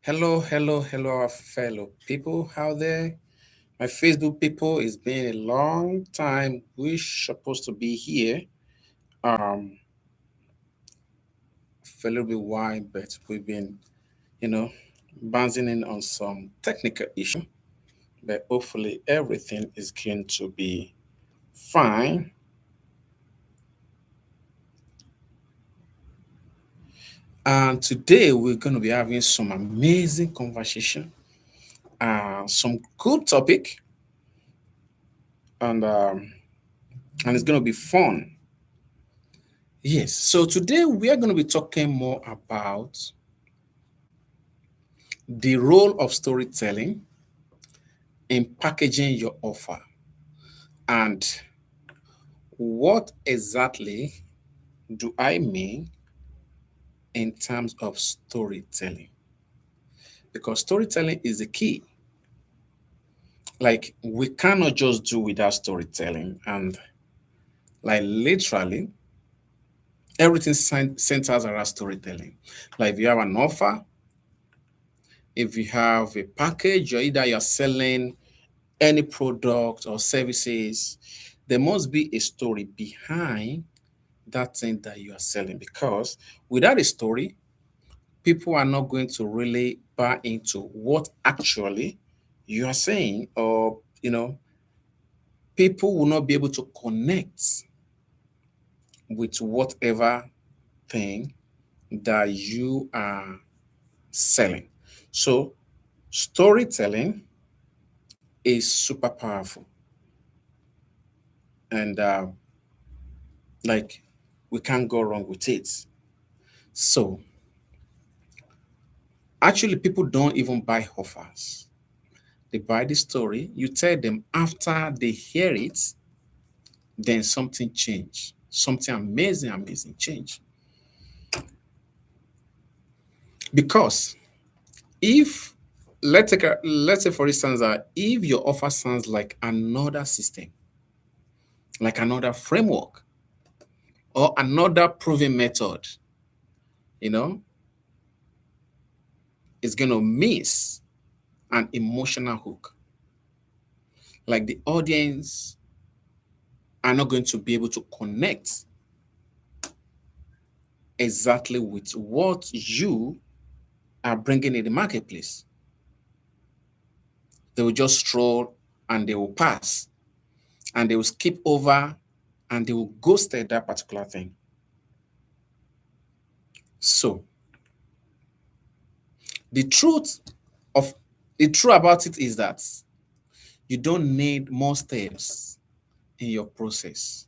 Hello, hello, hello, our fellow people out there. My Facebook people, it's been a long time. We're supposed to be here. Um, for a little bit while, but we've been, you know, bouncing in on some technical issue. But hopefully, everything is going to be fine. And today, we're going to be having some amazing conversation, some good topic, and it's going to be fun. Yes. So today we are going to be talking more about the role of storytelling in packaging your offer and what exactly do I mean in terms of storytelling? Because storytelling is the key. Like we cannot just do without storytelling, and like literally everything centers around storytelling. Like if you have an offer, if you have a package, or either you're selling any product or services, there must be a story behind that thing that you are selling, because without a story, people are not going to really buy into what actually you are saying, or people will not be able to connect with whatever thing that you are selling. So storytelling is super powerful, and like we can't go wrong with it. So actually, people don't even buy offers. They buy the story. You tell them after they hear it, then something change. Something amazing, amazing change. Because if let's say for instance that if your offer sounds like another system, like another framework, or another proven method, you know, it's gonna miss an emotional hook. Like the audience are not going to be able to connect exactly with what you are bringing in the marketplace. They will just stroll and they will pass and they will skip over and they will ghost that particular thing. So the truth of the truth about it is that you don't need more steps in your process.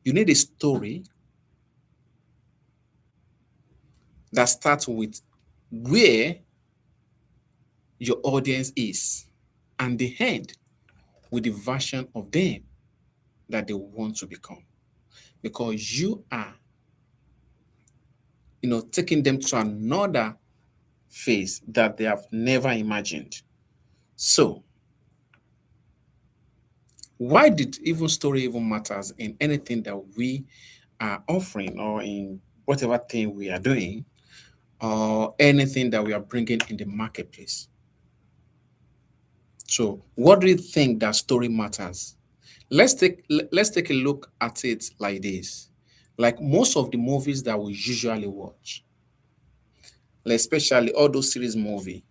You need a story that starts with where your audience is and the end with the version of them that they want to become. Because you are, taking them to another phase that they have never imagined. So, why did even story even matters in anything that we are offering, or in whatever thing we are doing, or anything that we are bringing in the marketplace? So, what do you think that story matters? Let's take a look at it like this. Like most of the movies that we usually watch, like especially all those series movie,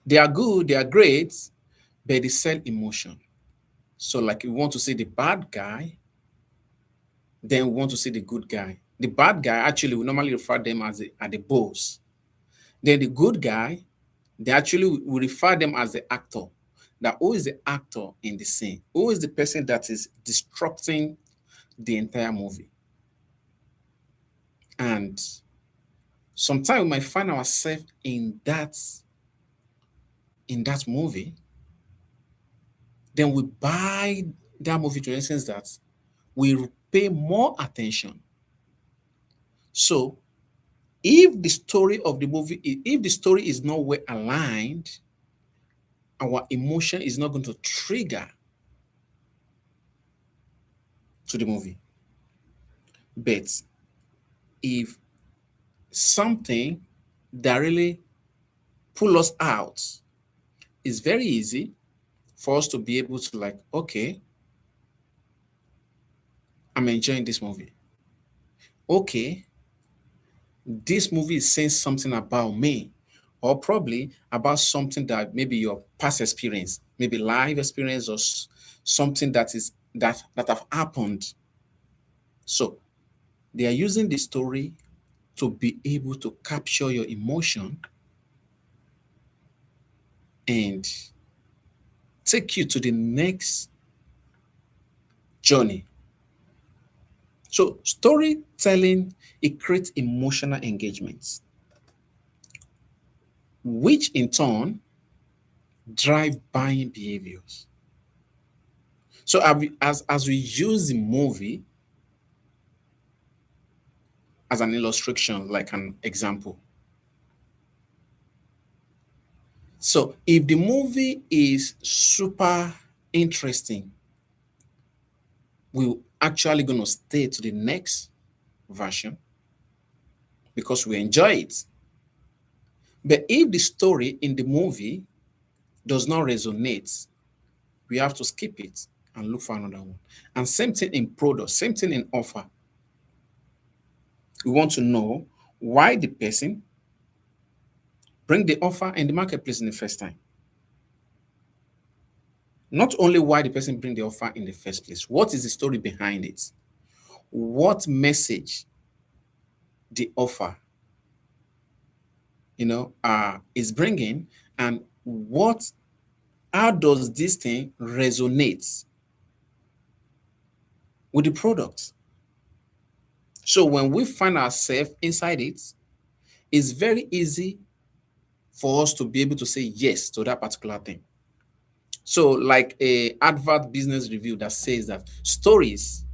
they are good, they are great, but they sell emotion. So, like, you want to see the bad guy, then we want to see the good guy. The bad guy, actually, we normally refer them as the boss. Then the good guy, they actually we refer them as the actor. That who is the actor in the scene? Who is the person that is disrupting the entire movie? And sometimes we might find ourselves in that movie. Then we buy that movie to the sense that we pay more attention. So if the story is not well aligned, our emotion is not going to trigger to the movie. But if something that really pull us out. It's very easy for us to be able to like, okay, I'm enjoying this movie. Okay, this movie is saying something about me, or probably about something that maybe your past experience, maybe life experience, or something that is that have happened. So they are using the story to be able to capture your emotion and take you to the next journey. So storytelling, it creates emotional engagements, which in turn drive buying behaviors. So as we use the movie as an illustration, like an example. So if the movie is super interesting, we're actually going to stay to the next version because we enjoy it. But if the story in the movie does not resonate, we have to skip it and look for another one. And same thing in product, same thing in offer. We want to know why the person bring the offer in the marketplace in the first time. Not only why the person bring the offer in the first place, what is the story behind it? What message the offer, is bringing, and how does this thing resonate with the product? So when we find ourselves inside it, it's very easy for us to be able to say yes to that particular thing. So like a advert business review that says that stories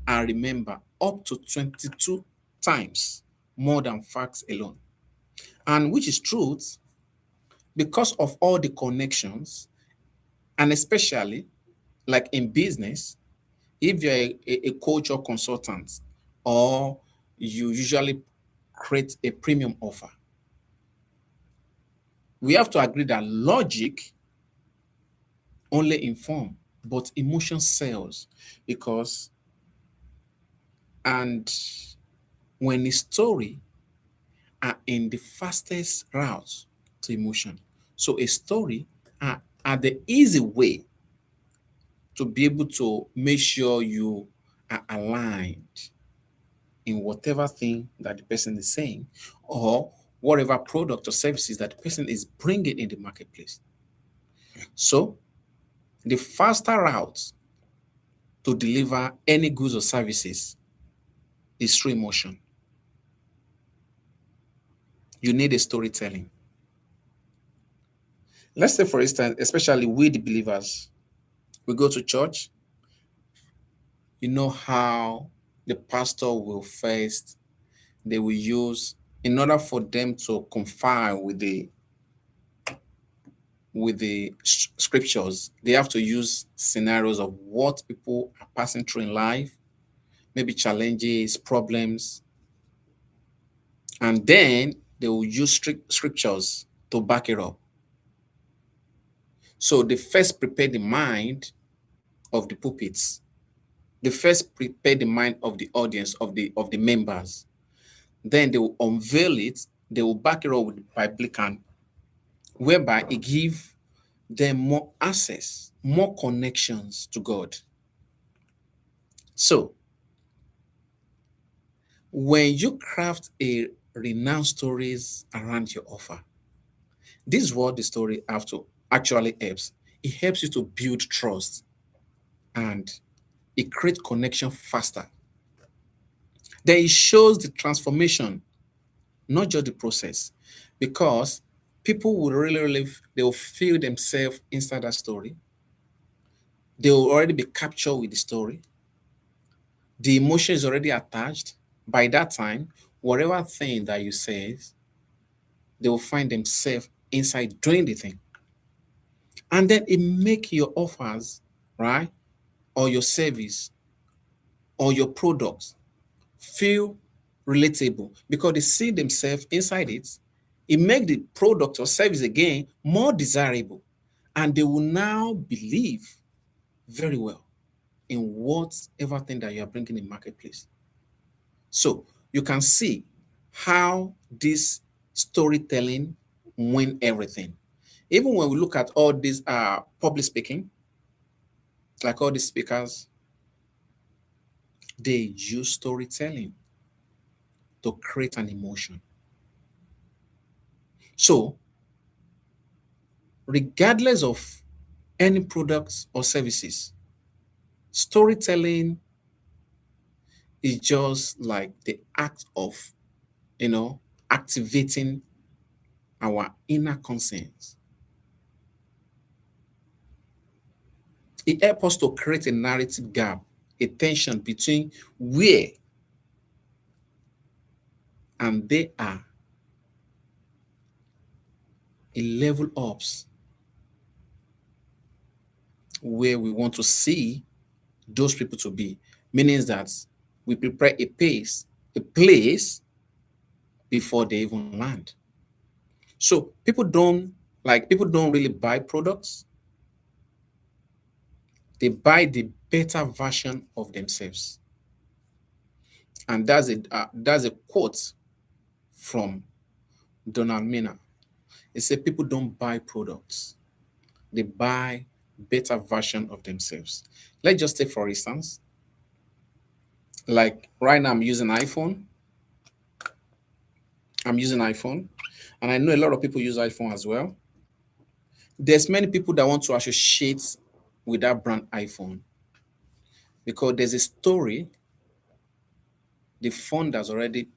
are remembered up to 22 times more than facts alone. And which is truth because of all the connections, and especially like in business, if you're a coach or consultant, or you usually create a premium offer, we have to agree that logic only inform, but emotion sells. Because, and when a story are in the fastest route to emotion, so a story are the easy way to be able to make sure you are aligned in whatever thing that the person is saying, or whatever product or services that the person is bringing in the marketplace. So the faster route to deliver any goods or services is through emotion. You need a storytelling. Let's say, for instance, especially we the believers, we go to church, you know how the pastor will first, they will use, in order for them to confide with the scriptures, they have to use scenarios of what people are passing through in life, maybe challenges, problems, and then they will use scriptures to back it up. So they first prepare the mind of the pulpits. They first prepare the mind of the audience, of the members. Then they will unveil it. They will back it up with biblical, whereby it gives them more access, more connections to God. So when you craft a renowned stories around your offer, this is what the story have to actually helps. It helps you to build trust, and it creates connection faster. Then it shows the transformation, not just the process, because people will really, they will feel themselves inside that story. They will already be captured with the story. The emotion is already attached. By that time, whatever thing that you say, they will find themselves inside doing the thing. And then it make your offers, right, or your service or your products feel relatable because they see themselves inside it, It make the product or service again more desirable, and they will now believe very well in whatever thing that you are bringing in marketplace. So you can see how this storytelling win everything. Even when we look at all these public speaking, like all these speakers, they use storytelling to create an emotion. So regardless of any products or services, storytelling is just like the act of, you know, activating our inner conscience. It helps us to create a narrative gap, a tension between where and they are, a level ups where we want to see those people to be. Meaning that we prepare a place before they even land. So people don't really buy products. They buy the better version of themselves. And that's a quote from Donald Miner. He said people don't buy products. They buy better version of themselves. Let's just take for instance, like right now I'm using iPhone. I'm using iPhone, and I know a lot of people use iPhone as well. There's many people that want to associate with that brand iPhone because there's a story the founders already,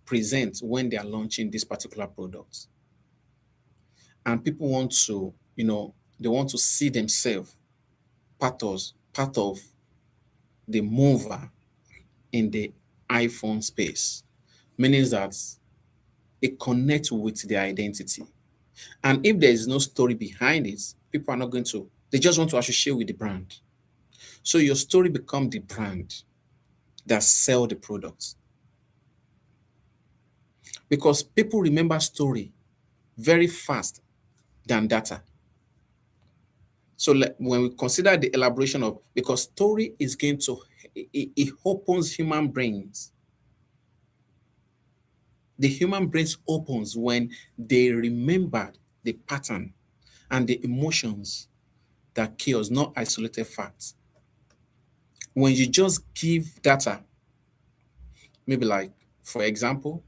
present when they are launching this particular product. And people want to, they want to see themselves part of the mover in the iPhone space, meaning that it connects with their identity. And if there is no story behind it, people are not going to, they just want to associate with the brand. So your story becomes the brand that sell the products. Because people remember story very fast than data. So when we consider the elaboration of, because story is going to, it opens human brains. The human brains opens when they remember the pattern and the emotions that kills, not isolated facts. When you just give data, maybe like, for example,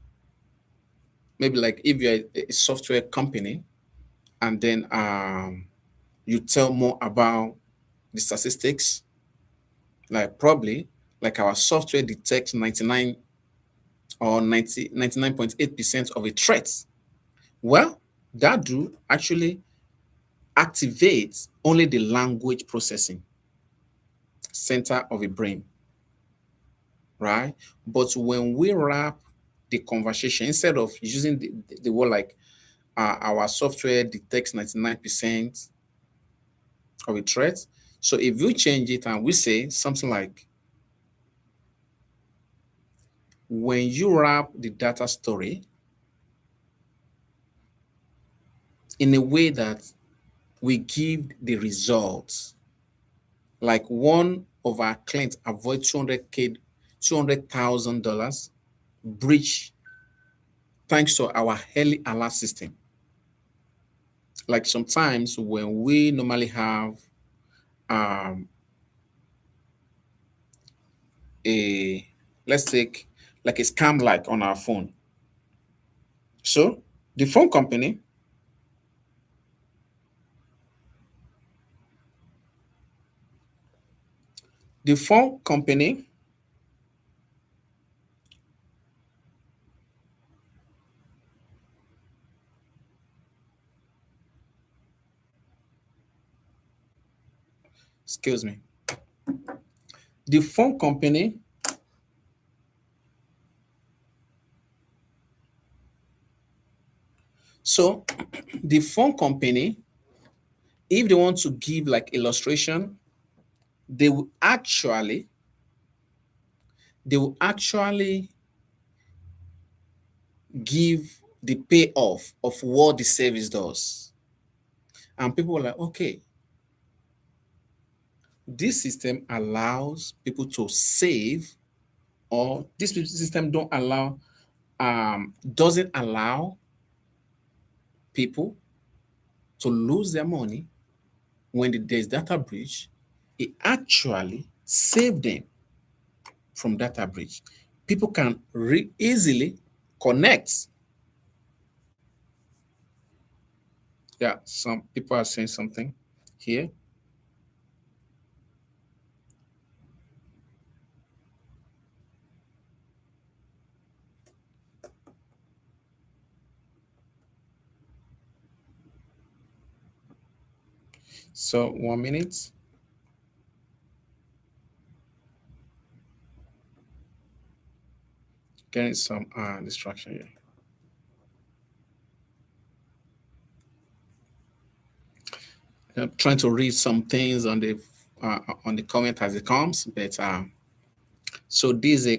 maybe like if you're a software company and then you tell more about the statistics, like probably like our software detects 99 or 99.8% of a threat. Well, that do actually activates only the language processing center of a brain, right? But when we wrap the conversation, instead of using the word like our software detects 99% of a threat. So if you change it and we say something like, when you wrap the data story in a way that we give the results, like one of our clients avoid 200K, $200,000 breach thanks to our early alert system. Like sometimes when we normally have um, a, let's take like a scam like on our phone. So the phone company, the phone company, excuse me, the phone company, so the phone company, if they want to give like illustration, they will actually, they will actually give the payoff of what the service does. And people were like, okay, this system allows people to save, or this system doesn't allow people to lose their money when there's data breach. It actually saved them from data breach. People can easily connect. Yeah, some people are saying something here. So 1 minute. Getting some distraction here. I'm trying to read some things on the comment as it comes, but so these are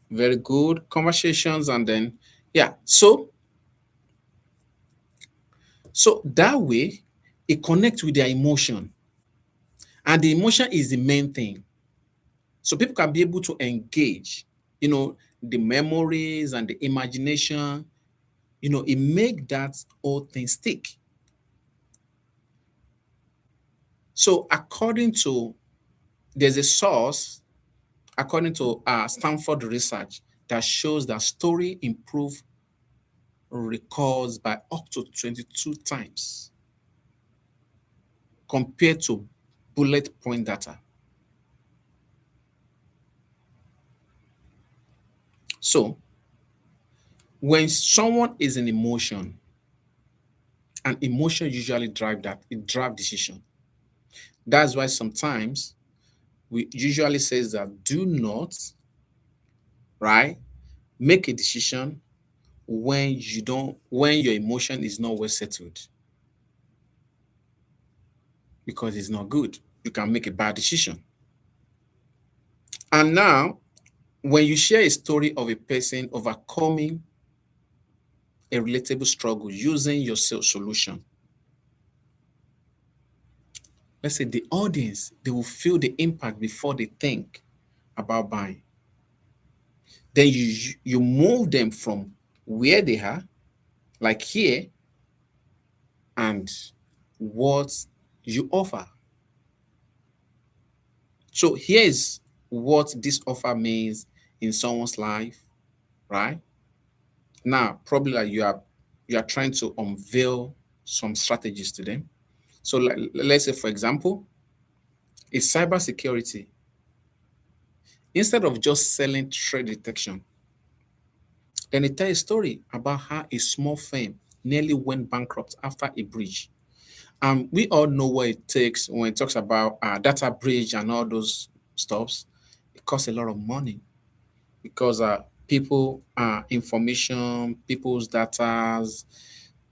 very good conversations, and then yeah, so that way it connects with their emotion, and the emotion is the main thing. So people can be able to engage, the memories and the imagination, it make that whole thing stick. So according to there's a source, according to Stanford research, that shows that story improve recalls by up to 22 times compared to bullet point data. So when someone is in emotion, and emotion usually drive decision. That's why sometimes we usually says that do not, right, make a decision when your emotion is not well settled, because it's not good. You can make a bad decision. And now, when you share a story of a person overcoming a relatable struggle using your sales solution, let's say the audience, they will feel the impact before they think about buying. Then you move them from where they are, like here, and what you offer. So here's what this offer means in someone's life, right? Now, probably like you are trying to unveil some strategies to them. So let's say, for example, it's cybersecurity. Instead of just selling threat detection, then they tell a story about how a small firm nearly went bankrupt after a breach. We all know what it takes when it talks about data breach and all those stuffs. It costs a lot of money because people information, people's data,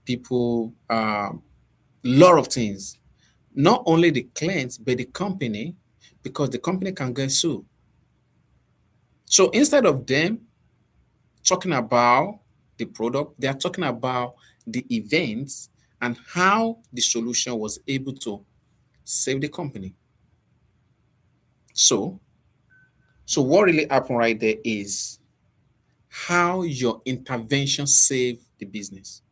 people, lot of things. Not only the clients, but the company, because the company can get sued. So instead of them talking about the product, they are talking about the events and how the solution was able to save the company. So, so what really happened right there is how your intervention saved the business.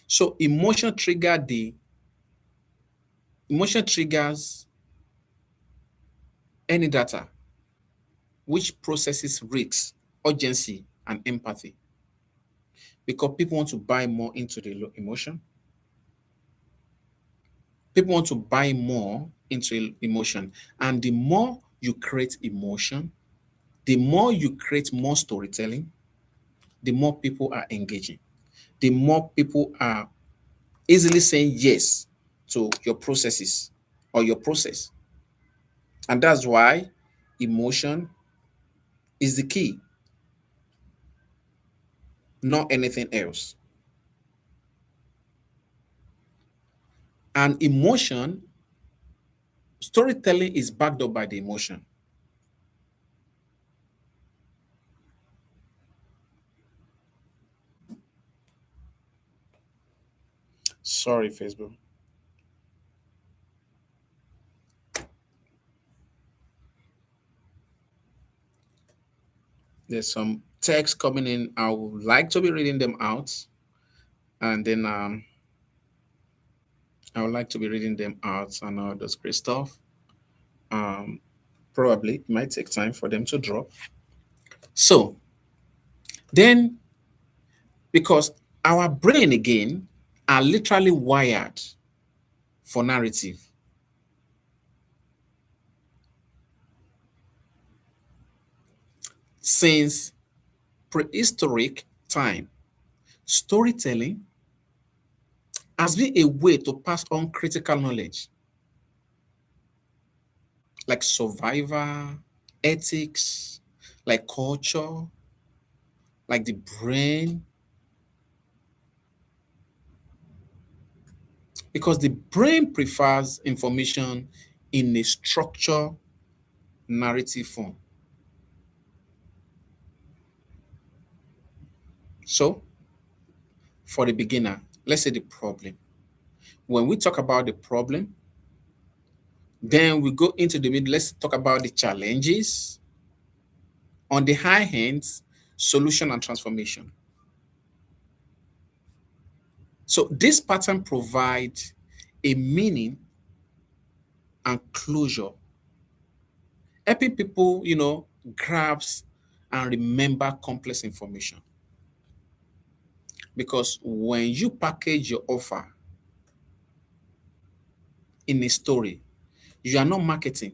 So emotion triggers any data which processes risks, urgency, and empathy. Because people want to buy more into the emotion. People want to buy more into emotion. And the more you create emotion, the more you create more storytelling, the more people are engaging. The more people are easily saying yes to your processes or your process. And that's why emotion is the key, not anything else. And emotion, storytelling is backed up by the emotion. Sorry, Facebook. There's some text coming in. I would like to be reading them out, and then I would like to be reading them out and all those great stuff. Um, Probably it might take time for them to drop. So then, because our brain again are literally wired for narrative. Since prehistoric time, storytelling has been a way to pass on critical knowledge like survival, ethics, like culture, like the brain, because the brain prefers information in a structure narrative form. So, for the beginner, let's say the problem. When we talk about the problem, then we go into the middle. Let's talk about the challenges. On the high ends, solution and transformation. So this pattern provides a meaning and closure, helping people, grasp and remember complex information. Because when you package your offer in a story, you are not marketing.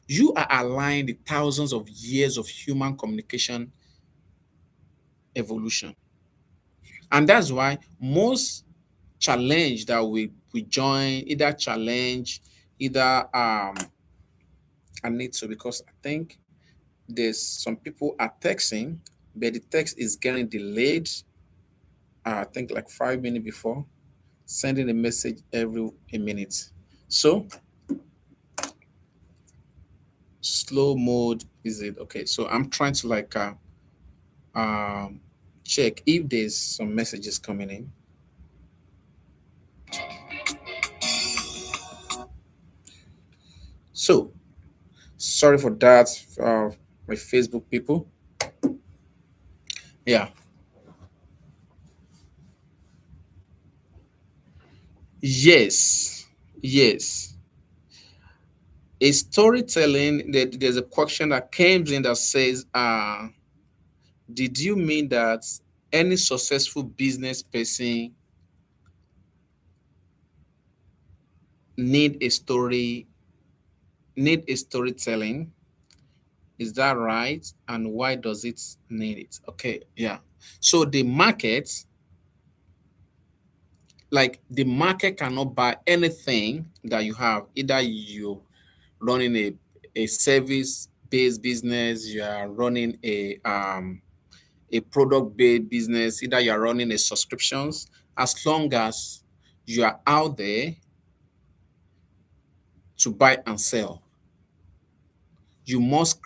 You are aligning the thousands of years of human communication evolution. And that's why most challenge that we join, either challenge, either I need to, because I think there's some people are texting, but the text is getting delayed. I think like 5 minutes before, sending a message every a minute. So slow mode is it okay? So I'm trying to like um check if there's some messages coming in. So sorry for that, my Facebook people. Yeah. Yes. Yes. A storytelling, there's a question that came in that says, did you mean that any successful business person need a story, need a storytelling? Is that right? And why does it need it? Okay, yeah. So the market cannot buy anything that you have. Either you running a service-based business, you are running a product-based business, either you are running a subscriptions, as long as you are out there to buy and sell, you must,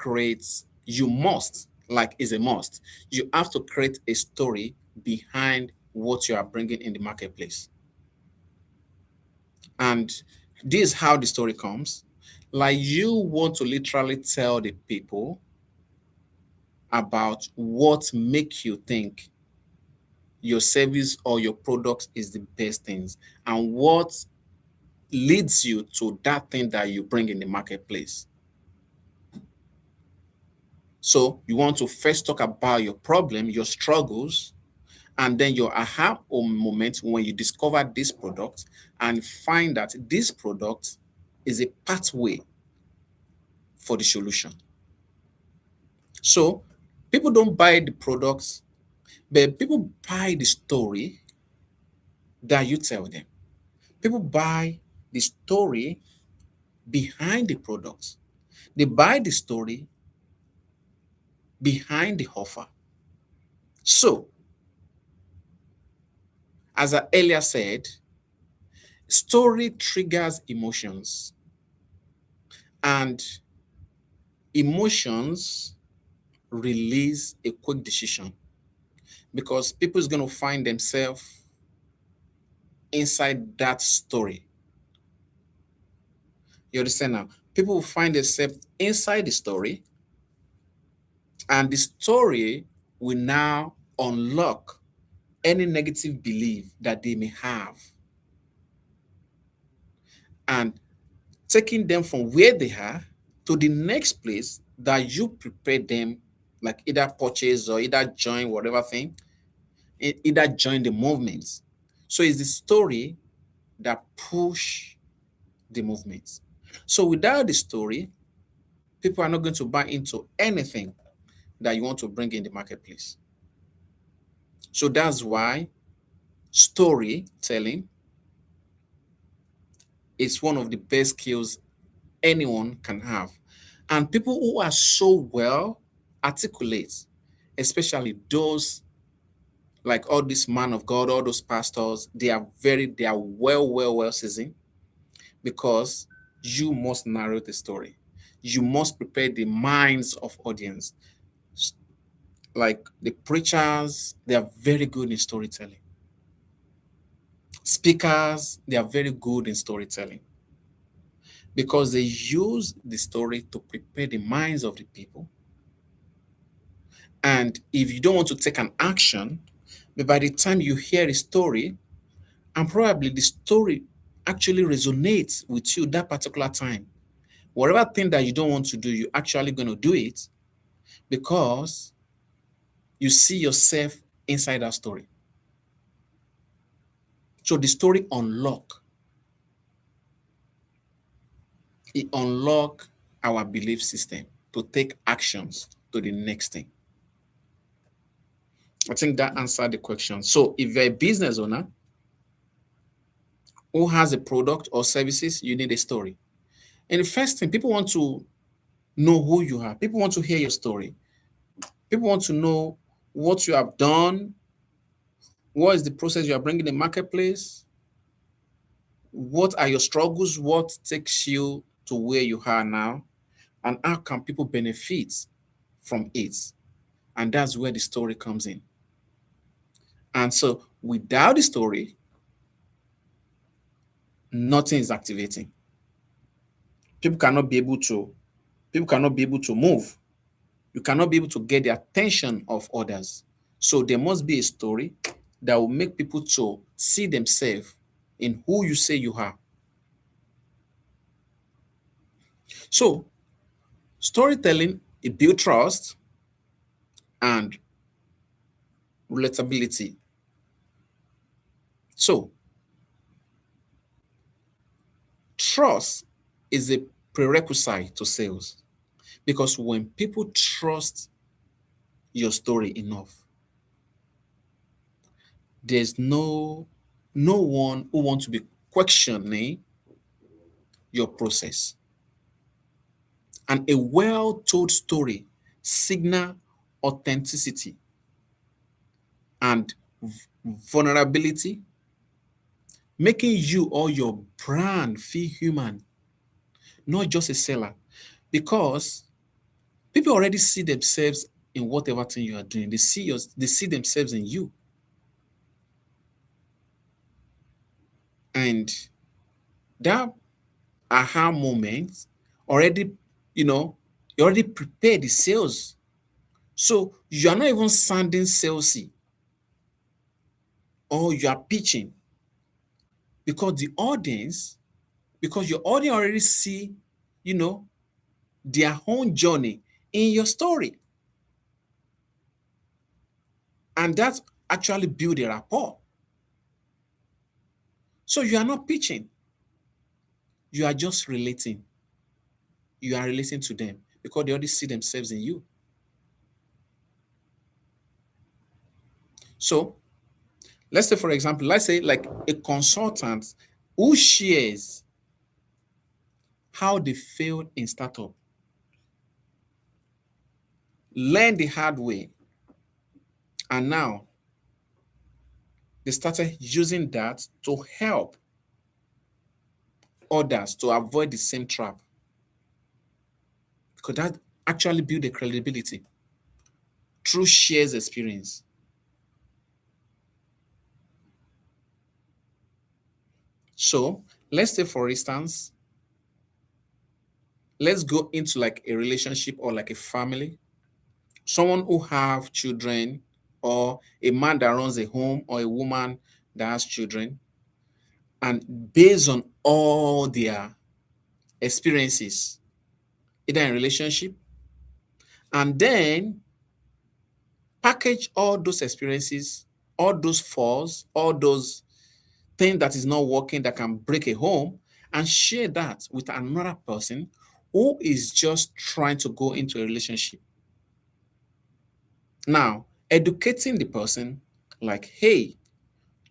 like is a must, you have to create a story behind what you are bringing in the marketplace. And this is how the story comes. Like you want to literally tell the people about what make you think your service or your product is the best things and what leads you to that thing that you bring in the marketplace. So you want to first talk about your problem, your struggles, and then your aha moment when you discover this product and find that this product is a pathway for the solution. So people don't buy the products, but people buy the story that you tell them. People buy the story behind the product. They buy the story behind the offer. So, as I earlier said, story triggers emotions, and emotions release a quick decision because people is going to find themselves inside that story. You understand now? People will find themselves inside the story, and the story will now unlock any negative belief that they may have, and taking them from where they are to the next place that you prepare them, like either purchase or either join whatever thing, either join the movements. So it's the story that push the movements. So without the story, people are not going to buy into anything that you want to bring in the marketplace. So that's why storytelling is one of the best skills anyone can have. And people who are so well articulate, especially those like all this man of God, all those pastors, they are well seasoned, because you must narrate the story. You must prepare the minds of audience. Like the preachers, they are very good in storytelling. Speakers, they are very good in storytelling because they use the story to prepare the minds of the people. And if you don't want to take an action, but by the time you hear a story, and probably the story actually resonates with you that particular time, whatever thing that you don't want to do, you're actually going to do it because you see yourself inside that story. So the story unlock our belief system to take actions to the next thing. I think that answered the question. So if you're a business owner who has a product or services, you need a story. And the first thing, people want to know who you are. People want to hear your story. People want to know what you have done, what is the process you are bringing in the marketplace, what are your struggles, what takes you to where you are now, and how can people benefit from it. And that's where the story comes in. And so without the story, nothing is activating. People cannot be able to move. You cannot be able to get the attention of others. So there must be a story that will make people to see themselves in who you say you are. So storytelling, it builds trust and relatability. So trust is a prerequisite to sales, because when people trust your story enough, there's no one who wants to be questioning your process. And a well-told story signal authenticity and vulnerability, making you or your brand feel human, not just a seller. Because people already see themselves in whatever thing you are doing. They see themselves in you. And that aha moment already, you already prepared the sales. So you are not even sounding salesy or you are pitching, because your audience already see, you know, their own journey in your story. And that actually build a rapport. So you are not pitching. You are just relating. You are relating to them because they already see themselves in you. So let's say, for example, let's say like a consultant who shares how they failed in startup, learn the hard way, and now they started using that to help others to avoid the same trap, because that actually build a credibility through shares experience. So let's say, for instance, let's go into like a relationship or like a family. Someone who have children, or a man that runs a home, or a woman that has children, and based on all their experiences, either in relationship, and then package all those experiences, all those faults, all those things that is not working that can break a home, and share that with another person who is just trying to go into a relationship. Now, educating the person like, hey,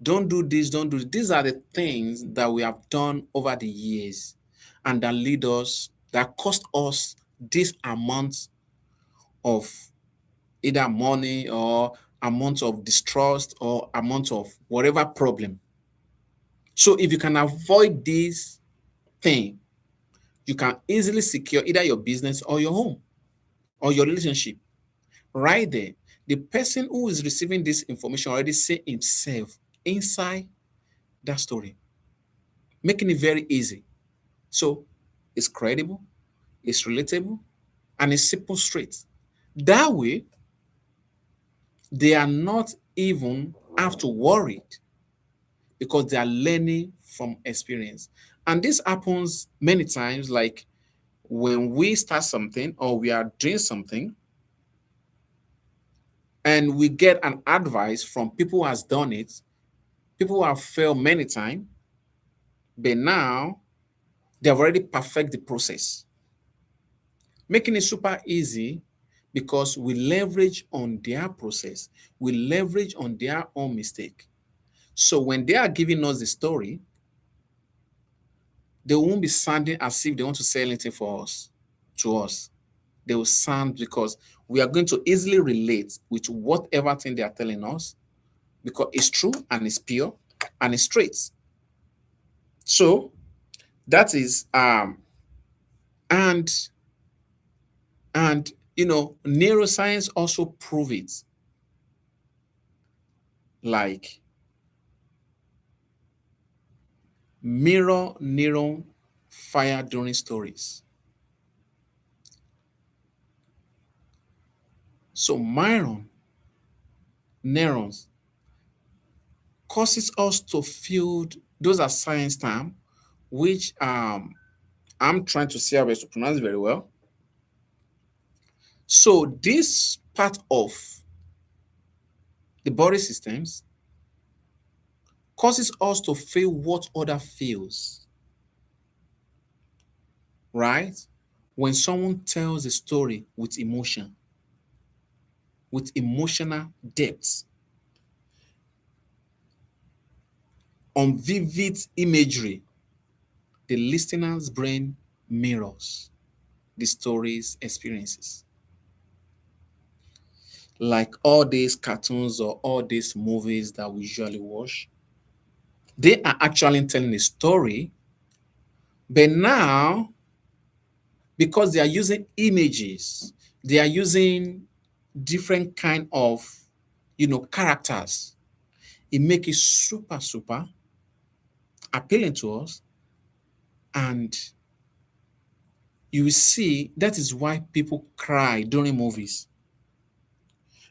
don't do this, don't do this. These are the things that we have done over the years and that lead us, that cost us this amount of either money, or amount of distrust, or amount of whatever problem. So if you can avoid this thing, you can easily secure either your business or your home or your relationship. Right there, the person who is receiving this information already see himself inside that story, making it very easy. So it's credible, it's relatable, and it's simple straight. That way, they are not even have to worry, because they are learning from experience. And this happens many times, like when we start something or we are doing something, and we get an advice from people who has done it, people who have failed many times, but now they have already perfect the process, making it super easy, because we leverage on their process, we leverage on their own mistake. So when they are giving us the story, they won't be sounding as if they want to sell anything for us, to us. They will sound, because we are going to easily relate with whatever thing they are telling us, because it's true and it's pure and it's straight. So that is and neuroscience also prove it, like mirror neuron fire during stories. So mirror neurons causes us to feel, those are science terms, which I'm trying to see how best to pronounce very well. So this part of the body systems causes us to feel what other feels, right? When someone tells a story with emotion, with emotional depth, on vivid imagery, the listener's brain mirrors the story's experiences. Like all these cartoons or all these movies that we usually watch, they are actually telling a story, but now, because they are using images, they are using different kind of characters, it makes it super super appealing to us. And you will see that is why people cry during movies,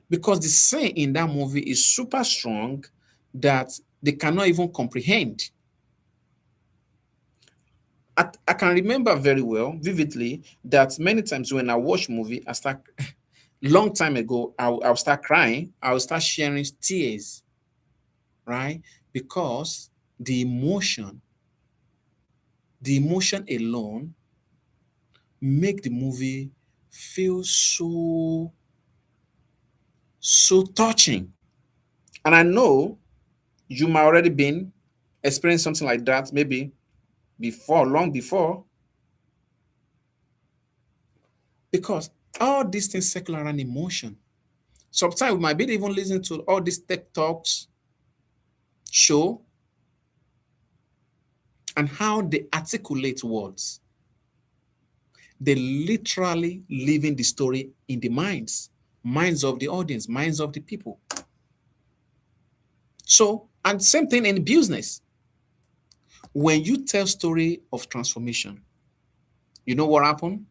because the scene in that movie is super strong that they cannot even comprehend. I can remember very well, vividly, that many times when I watch movie, I start long time ago, I'll start crying, I'll start sharing tears, right? Because the emotion alone make the movie feel so touching. And I know you might already been experiencing something like that, maybe before, long before, because all these things circle around emotion. Sometimes we might be even listening to all these tech talks show, and how they articulate words. They literally living the story in the minds of the audience, minds of the people. So, and same thing in business. When you tell story of transformation, you know what happened?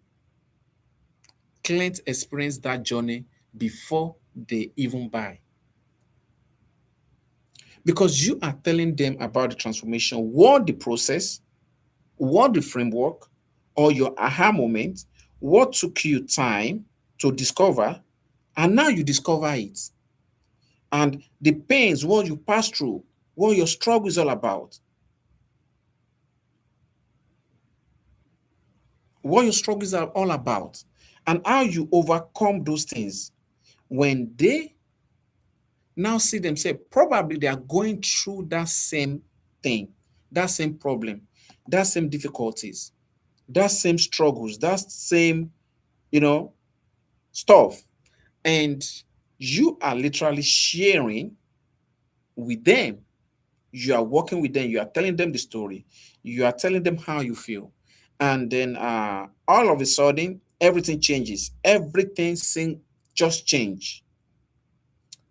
Clients experience that journey before they even buy. Because you are telling them about the transformation, what the process, what the framework, or your aha moment, what took you time to discover, and now you discover it. And the pains, what you pass through, what your struggle is all about, what your struggles are all about, and how you overcome those things. When they now see themselves, probably they are going through that same thing, that same problem, that same difficulties, that same struggles, that same, you know, stuff. And you are literally sharing with them. You are working with them. You are telling them the story. You are telling them how you feel. And then all of a sudden, everything changes. Just change.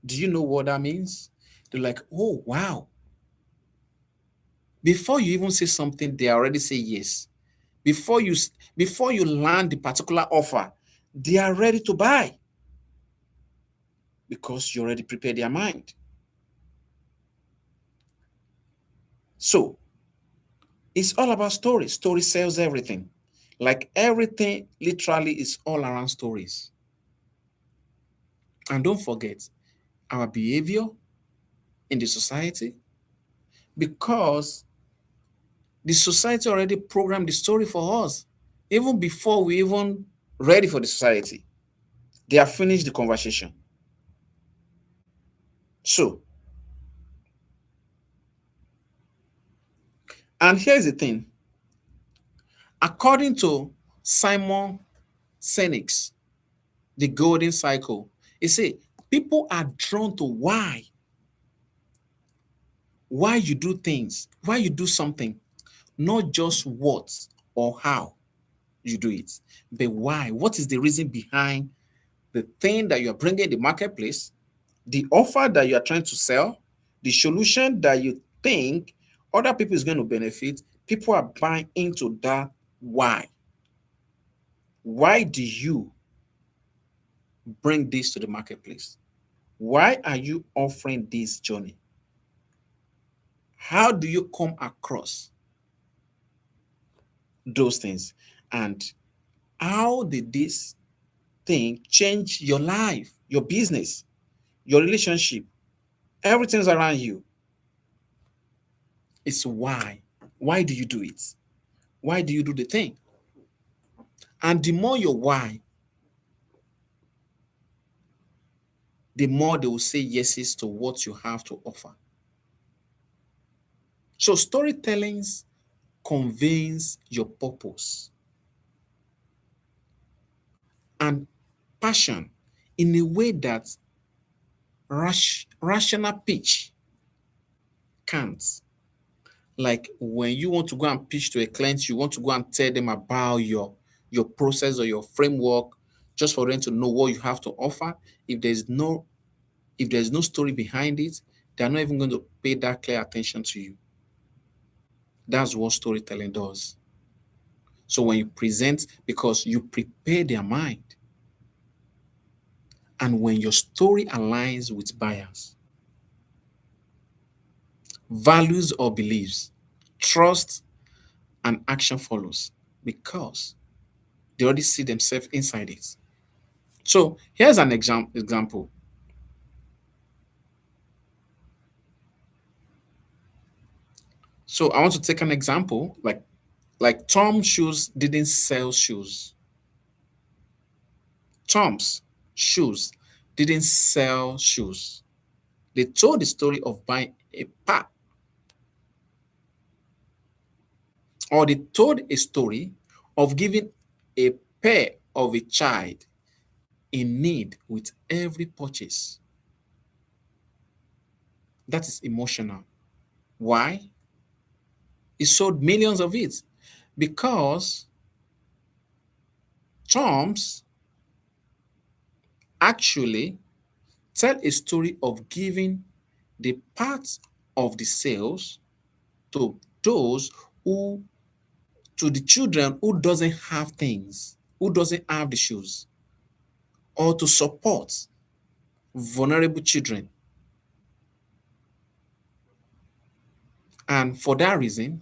Do you know what that means? They're like, oh, wow. Before you even say something, they already say yes. Before you land the particular offer, they are ready to buy because you already prepared their mind. So it's all about stories. Story sells everything. Like everything literally is all around stories. And don't forget our behavior in the society, because the society already programmed the story for us. Even before we even ready for the society, they have finished the conversation. So, and here's the thing. According to Simon Sinek's The Golden Cycle, he said people are drawn to why you do things, why you do something, not just what or how you do it, but why. What is the reason behind the thing that you are bringing in the marketplace, the offer that you are trying to sell, the solution that you think other people is going to benefit? People are buying into that why. Why do you bring this to the marketplace? Why are you offering this journey? How do you come across those things? And how did this thing change your life, your business, your relationship, everything's around you? It's why. Why do you do it? Why do you do the thing? And the more your why, the more they will say yeses to what you have to offer. So storytelling conveys your purpose and passion in a way that rational pitch can't. Like when you want to go and pitch to a client, you want to go and tell them about your process or your framework, just for them to know what you have to offer. If there's no story behind it, they're not even going to pay that clear attention to you. That's what storytelling does. So when you present, because you prepare their mind, and when your story aligns with buyers, values or beliefs, trust and action follows, because they already see themselves inside it. So here's an example. So I want to take an example, like Tom shoes didn't sell shoes. Tom's shoes didn't sell shoes. They told the story of buying a pack, or they told a story of giving a pair of a child in need with every purchase. That is emotional. Why? He sold millions of it because Tom's actually tell a story of giving the parts of the sales to those who to the children who doesn't have things, who doesn't have the shoes, or to support vulnerable children. And for that reason,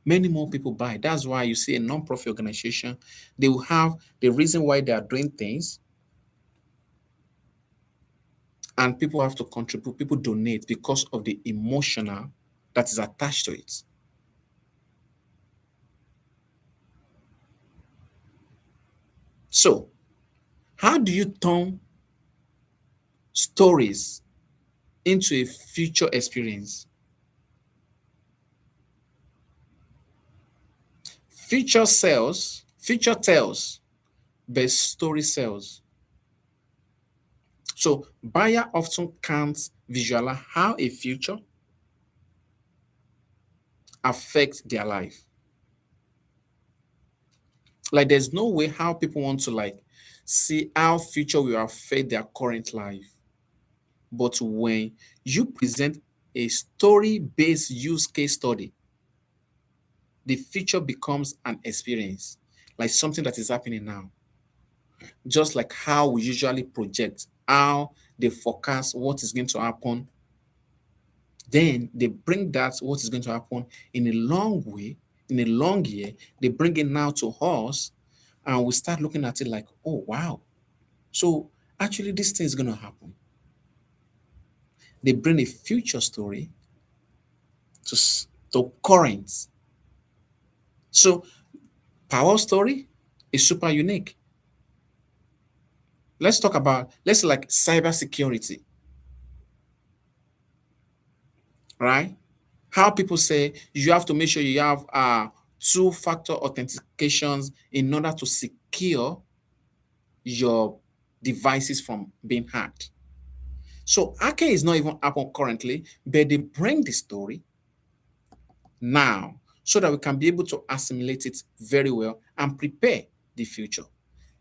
many more people buy. That's why you see a non-profit organization, they will have the reason why they are doing things, and people have to contribute, people donate because of the emotional that is attached to it. So, how do you turn stories into a future experience? Future tells, but story sells. So buyer often can't visualize how a future affects their life. Like there's no way how people want to like see how future will affect their current life. But when you present a story-based use case study, the future becomes an experience, like something that is happening now. Just like how we usually project, how they forecast what is going to happen, then they bring that what is going to happen in a long way, in a long year, they bring it now to us, and we start looking at it like, oh wow. So actually this thing is going to happen. They bring a future story to current. So power story is super unique. Let's talk about, let's like cybersecurity, right? How people say you have to make sure you have two-factor authentications in order to secure your devices from being hacked. So hacking is not even happening currently, but they bring the story now so that we can be able to assimilate it very well and prepare the future.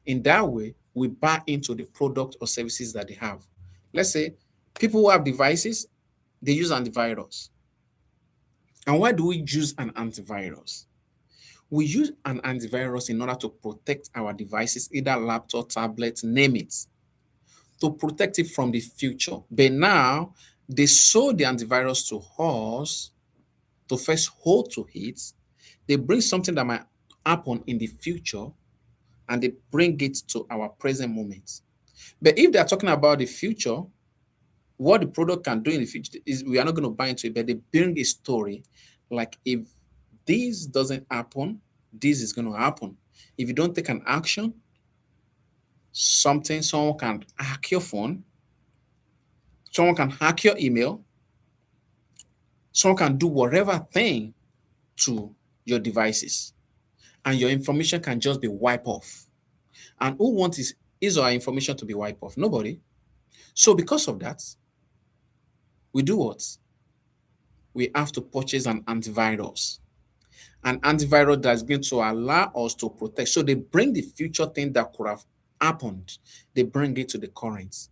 In that way, we buy into the product or services that they have. Let's say people who have devices, they use antivirus. And why do we use an antivirus? We use an antivirus in order to protect our devices, either laptop, tablet, name it, to protect it from the future. But now they sold the antivirus to us to first hold to it. They bring something that might happen in the future and they bring it to our present moment. But if they're talking about the future, what the product can do in the future is we are not going to buy into it, but they bring a story like if this doesn't happen, this is going to happen. If you don't take an action, someone can hack your phone, someone can hack your email, someone can do whatever thing to your devices, and your information can just be wiped off. And who wants is our information to be wiped off? Nobody. So because of that, we do what? We have to purchase an antivirus. An antivirus that's going to allow us to protect. So they bring the future thing that could have happened, they bring it to the current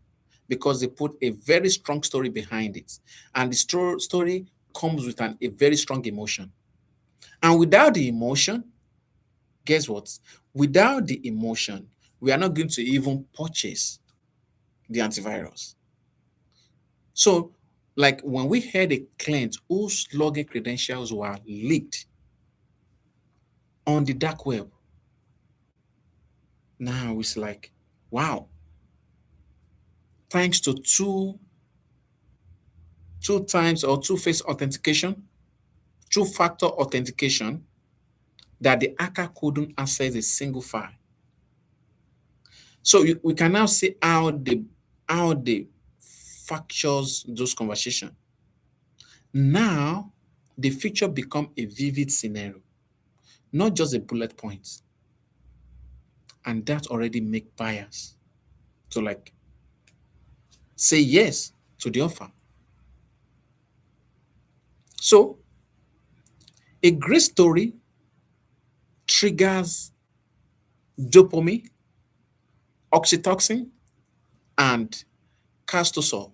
because they put a very strong story behind it. And the story comes with a very strong emotion. And without the emotion, guess what? Without the emotion, we are not going to even purchase the antivirus. So, like when we had a client whose login credentials were leaked on the dark web, now it's like, wow, thanks to two times or two-phase authentication, two-factor authentication, that the hacker couldn't access a single file. So we can now see how they fractures those conversations. Now the future become a vivid scenario, not just a bullet point. And that already make buyers to like say yes to the offer. So a great story triggers dopamine, oxytocin, and cortisol.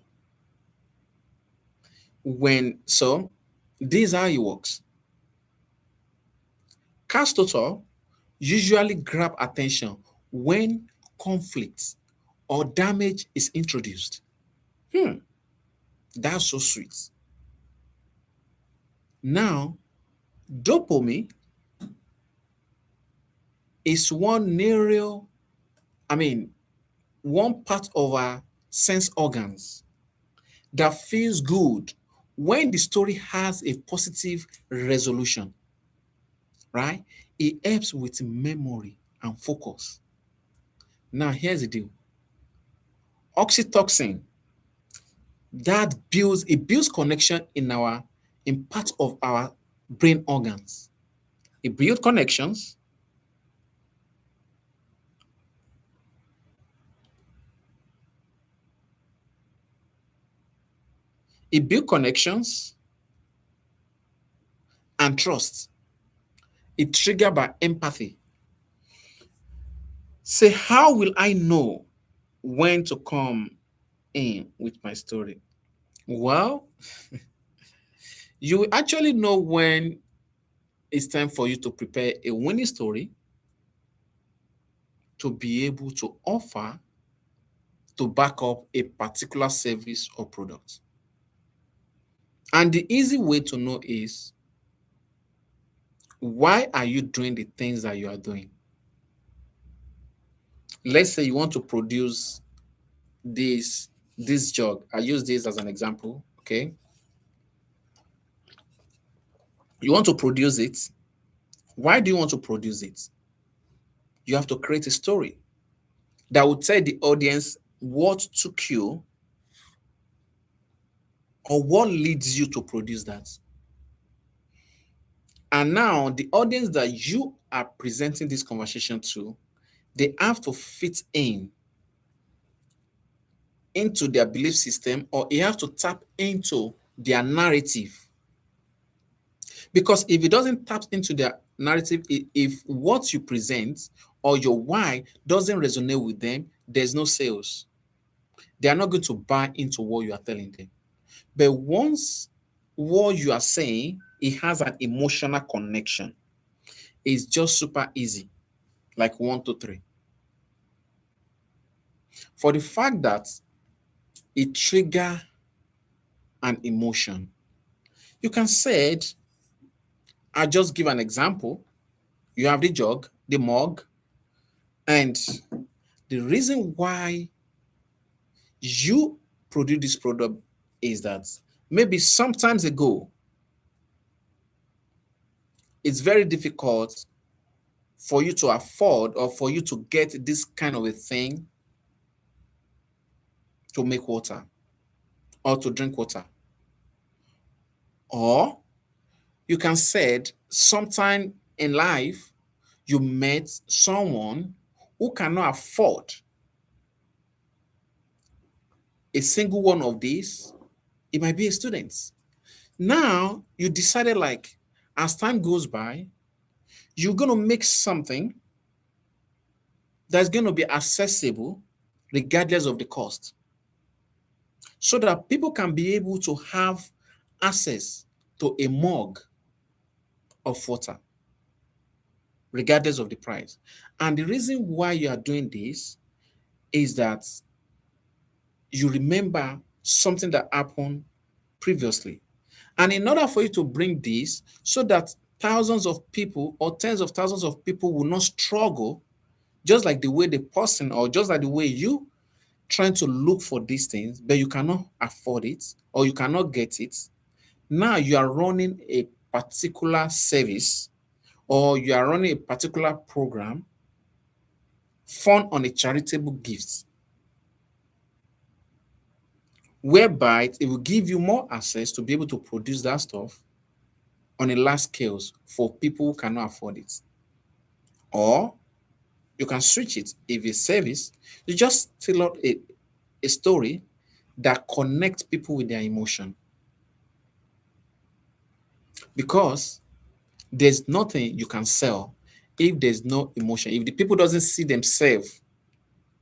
When so, this is how it works. Cash total usually grab attention when conflict or damage is introduced. Hmm, that's so sweet. Now, dopamine is one neural, I mean, one part of our sense organs that feels good when the story has a positive resolution, right? It helps with memory and focus. Now, here's the deal. Oxytocin, that builds connection in part of our brain organs. It builds connections. It builds connections and trust. It triggered by empathy. Say, how will I know when to come in with my story? Well, you will actually know when it's time for you to prepare a winning story to be able to offer to back up a particular service or product. And the easy way to know is, why are you doing the things that you are doing? Let's say you want to produce this jug. I use this as an example. Okay. You want to produce it. Why do you want to produce it? You have to create a story that will tell the audience what took you or what leads you to produce that. And now the audience that you are presenting this conversation to, they have to fit into their belief system, or you have to tap into their narrative. Because if it doesn't tap into their narrative, if what you present or your why doesn't resonate with them, there's no sales. They are not going to buy into what you are telling them. But once what you are saying, it has an emotional connection, it's just super easy, like one, two, three. For the fact that it trigger an emotion, you can say it. I'll just give an example. You have the jug, the mug, and the reason why you produce this product is that maybe sometimes ago, it's very difficult for you to afford or for you to get this kind of a thing to make water or to drink water. Or you can say sometime in life, you met someone who cannot afford a single one of these. It might be a student. Now you decided, like, as time goes by, you're going to make something that's going to be accessible regardless of the cost, so that people can be able to have access to a mug of water regardless of the price. And the reason why you are doing this is that you remember something that happened previously. And in order for you to bring this so that thousands of people or tens of thousands of people will not struggle, just like the way the person or just like the way you trying to look for these things, but you cannot afford it or you cannot get it. Now you are running a particular service or you are running a particular program fund on a charitable gift, whereby it will give you more access to be able to produce that stuff on a large scale for people who cannot afford it. Or you can switch it. If it's service, you just tell out a story that connects people with their emotion. Because there's nothing you can sell if there's no emotion, if the people doesn't see themselves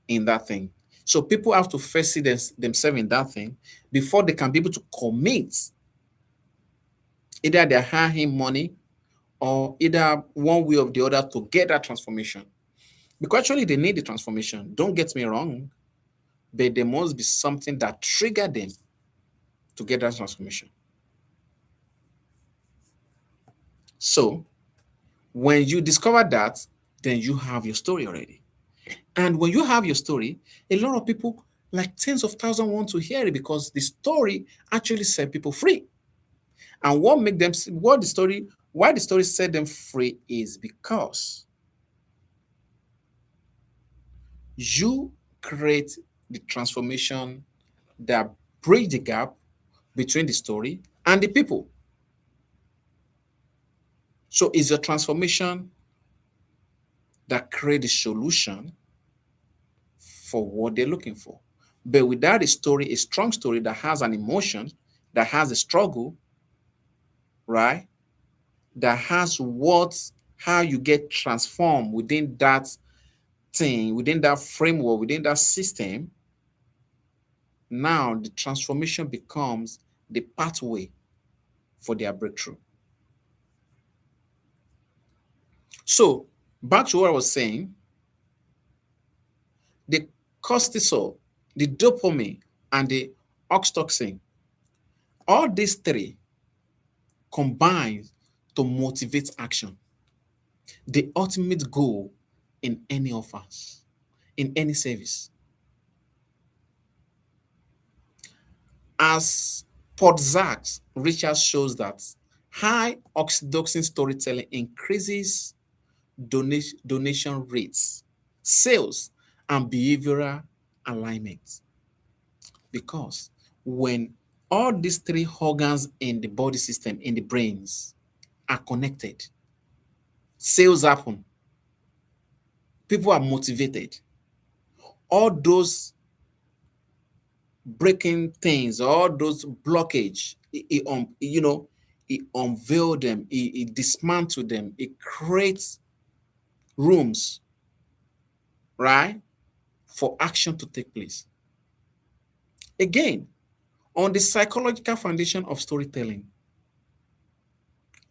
in that thing. So people have to first see themselves in that thing before they can be able to commit. Either they're hiring money or either one way or the other to get that transformation. Because actually they need the transformation. Don't get me wrong, but there must be something that triggered them to get that transformation. So when you discover that, then you have your story already. And when you have your story, a lot of people, like tens of thousands, want to hear it because the story actually set people free. And what make them what the story why the story set them free is because you create the transformation that bridge the gap between the story and the people. So it's your transformation that create the solution for what they're looking for. But without a story, a strong story that has an emotion, that has a struggle, right? That has what how you get transformed within that thing, within that framework, within that system. Now the transformation becomes the pathway for their breakthrough. So back to what I was saying, the cortisol, the dopamine, and the oxytocin, all these three combine to motivate action. The ultimate goal in any of us, in any service. As Podzac's research shows that high oxytocin storytelling increases donation rates, sales, and behavioral alignment. Because when all these three organs in the body system, in the brains, are connected, sales happen, people are motivated. All those breaking things, all those blockage, it unveil them, it dismantle them, it creates rooms, right, for action to take place. Again, on the psychological foundation of storytelling,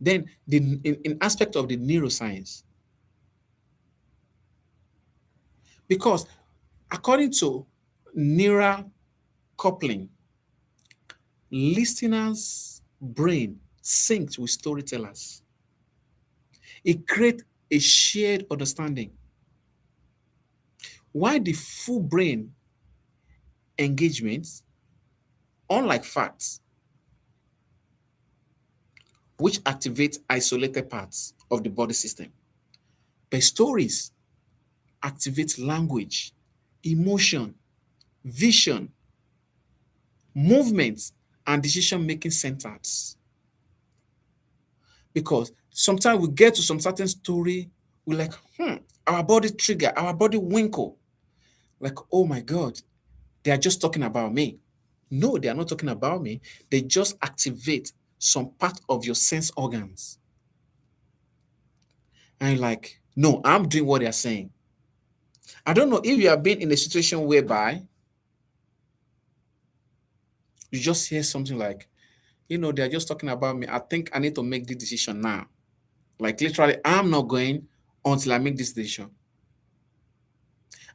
then in aspect of the neuroscience, because according to neural coupling, listeners' brain syncs with storytellers. It creates a shared understanding. Why the full brain engagement, unlike facts, which activate isolated parts of the body system, but stories activate language, emotion, vision, movement, and decision-making centers. Because sometimes we get to some certain story, we're like, our body trigger, our body winkle. Like, oh my God, they are just talking about me. No, they are not talking about me. They just activate some part of your sense organs. And you're like, no, I'm doing what they're saying. I don't know if you have been in a situation whereby you just hear something like, they're just talking about me. I think I need to make the decision now. Like literally, I'm not going until I make this decision.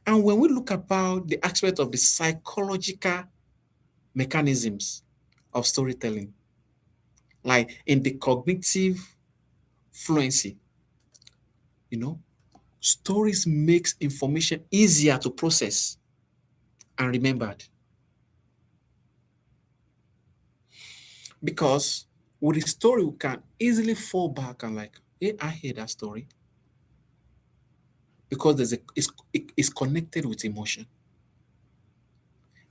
And when we look about the aspect of the psychological mechanisms of storytelling, like in the cognitive fluency, you know, stories makes information easier to process and remembered. Because with a story, we can easily fall back and like, hey, I hear that story. Because it's connected with emotion.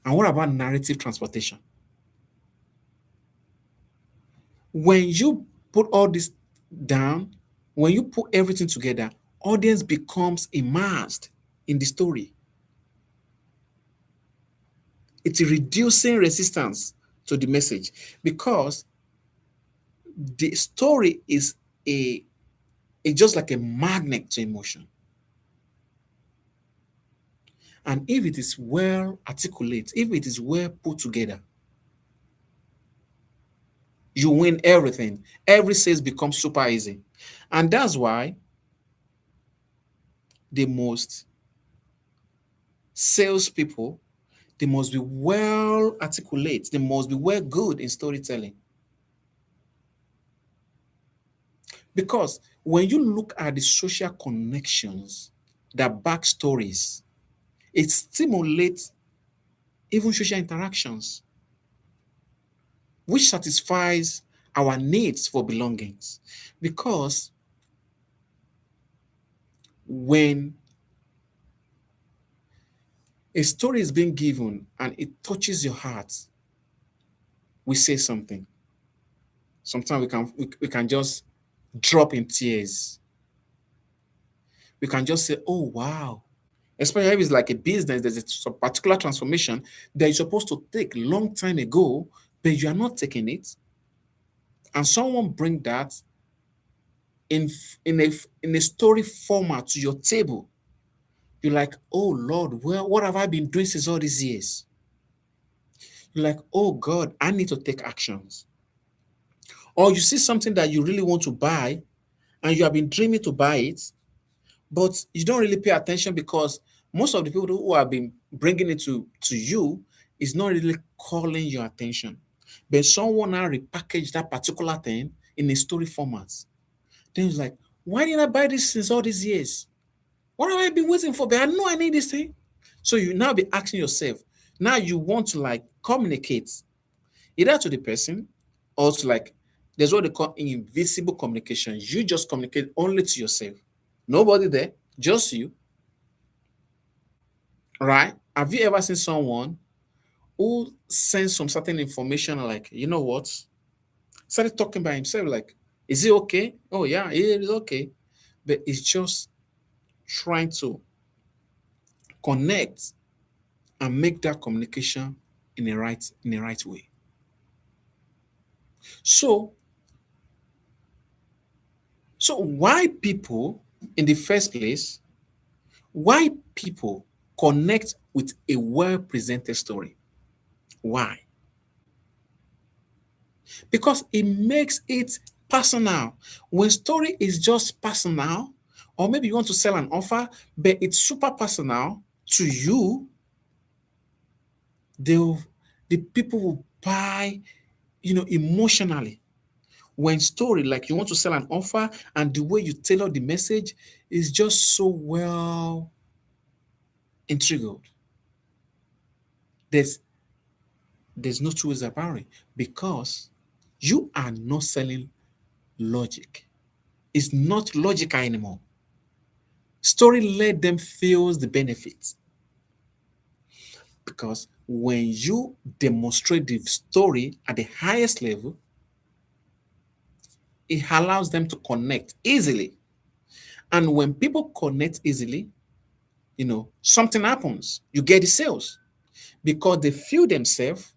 And what about narrative transportation? When you put all this down, when you put everything together, audience becomes immersed in the story. It's reducing resistance to the message because the story is a it's just like a magnet to emotion. And if it is well articulate, if it is well put together, You win everything. Every sales becomes super easy. And that's why the most salespeople, they must be well articulate. They must be well good in storytelling. Because when you look at the social connections that back stories, it stimulates even social interactions, which satisfies our needs for belongings. Because when a story is being given and it touches your heart, we say something. Sometimes we can just drop in tears. We can just say, oh wow. Especially if it's like a business, there's a particular transformation that you're supposed to take long time ago, but you are not taking it. And someone bring that in in a story format to your table. You're like, oh Lord, well, what have I been doing since all these years? You're like, oh God, I need to take actions. Or you see something that you really want to buy and you have been dreaming to buy it, but you don't really pay attention because most of the people who have been bringing it to you is not really calling your attention. But someone now repackage that particular thing in a story format. Then it's like, why did I buy this since all these years? What have I been waiting for? But I know I need this thing. So you now be asking yourself, now you want to like communicate either to the person or to like, there's what they call invisible communication. You just communicate only to yourself. Nobody there, just you, right? Have you ever seen someone who sends some certain information like, you know what? Started talking by himself, like, is it okay? Oh, yeah, it is okay. But it's just trying to connect and make that communication in the right way. So, so why people in the first place, why people connect with a well-presented story? Why? Because it makes it personal. When story is just personal, or maybe you want to sell an offer, but it's super personal to you, they'll the people will buy, emotionally. When story, like you want to sell an offer, and the way you tailor the message is just so well intrigued. There's there's no two ways about it because you are not selling logic. It's not logical anymore. Story let them feel the benefits because when you demonstrate the story at the highest level, it allows them to connect easily. And when people connect easily, something happens. You get the sales because they feel themselves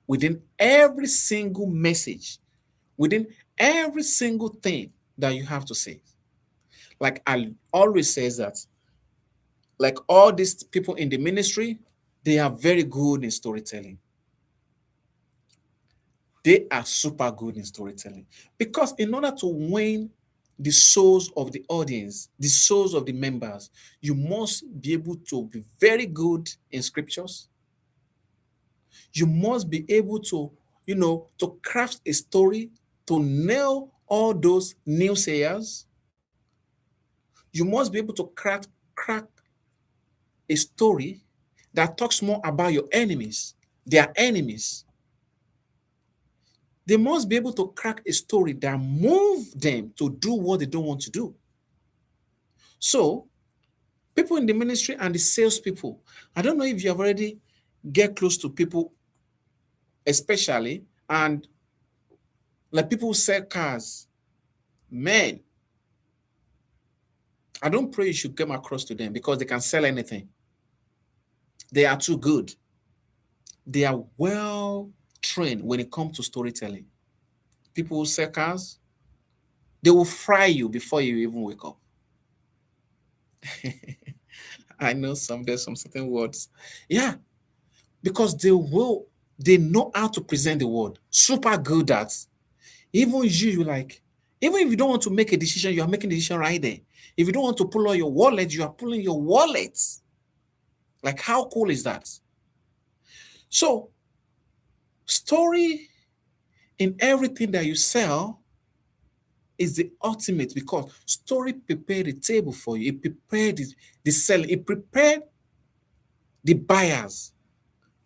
within every single message, within every single thing that you have to say. Like I always says that, like all these people in the ministry, they are very good in storytelling. They are super good in storytelling because in order to win the souls of the audience, the souls of the members, you must be able to be very good in scriptures. You must be able to, to craft a story to nail all those naysayers. You must be able to crack a story that talks more about your enemies, their enemies. They must be able to crack a story that move them to do what they don't want to do. So, people in the ministry and the salespeople, I don't know if you have already get close to people, especially, and like people who sell cars. Man, I don't pray you should come across to them because they can sell anything. They are too good. They are well trained when it comes to storytelling. People who sell cars, they will fry you before you even wake up. I know there's some certain words. Yeah, because they know how to present the word. Super good at. Even you like, even if you don't want to make a decision, you are making a decision right there. If you don't want to pull out your wallet, you are pulling your wallet. Like, how cool is that? So, story in everything that you sell is the ultimate, because story prepared the table for you. It prepared the seller. It prepared the buyers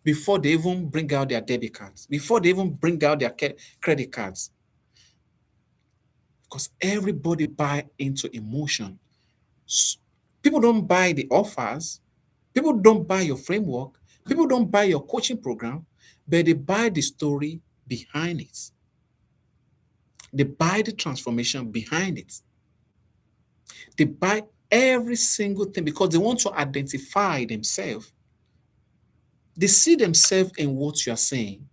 before they even bring out their debit cards, before they even bring out their credit cards. Because everybody buy into emotion. People don't buy the offers. People don't buy your framework. People don't buy your coaching program, but they buy the story behind it. They buy the transformation behind it. They buy every single thing because they want to identify themselves. They see themselves in what you are saying.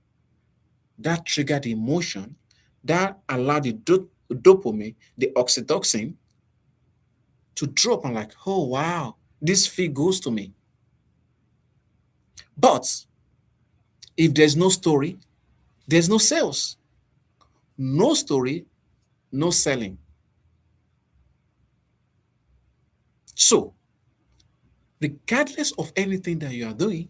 That triggered the emotion, that allowed the dopamine, the oxytocin to drop. I'm like, oh, wow, this feel goes to me. But if there's no story, there's no sales. No story, no selling. So, regardless of anything that you are doing,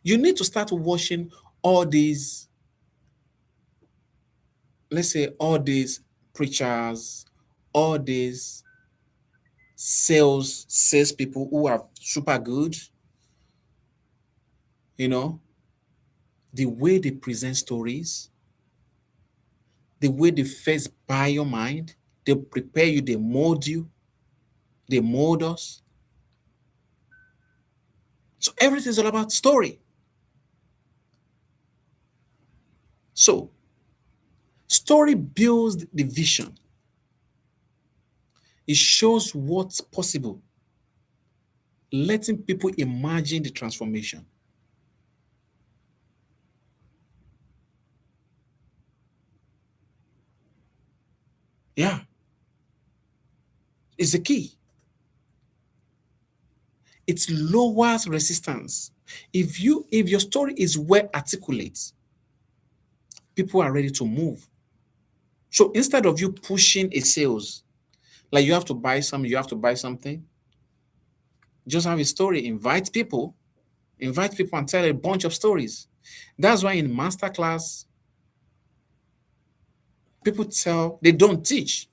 you need to start watching all these, let's say, all these preachers, all these sales people who are super good, you know, the way they present stories, the way they first buy your mind, they prepare you, they mold you, they mold us. So everything is all about story. So story builds the vision. It shows what's possible, letting people imagine the transformation. Yeah, it's the key. It lowers resistance. If your story is well articulate, people are ready to move. So instead of you pushing a sales, like you have to buy some, you have to buy something, just have a story, invite people and tell a bunch of stories. That's why in masterclass, people tell they don't teach.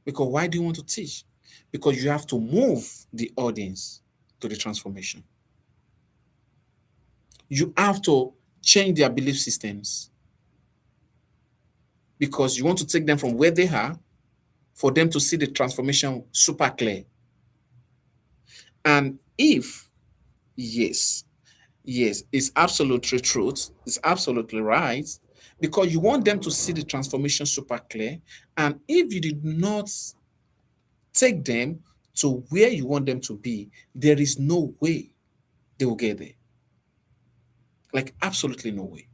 Because why do you want to teach? Because you have to move the audience to the transformation. You have to change their belief systems because you want to take them from where they are for them to see the transformation super clear. And if, yes, yes, it's absolutely truth, it's absolutely right, because you want them to see the transformation super clear. And if you did not take them to where you want them to be, there is no way they will get there. Like, absolutely no way.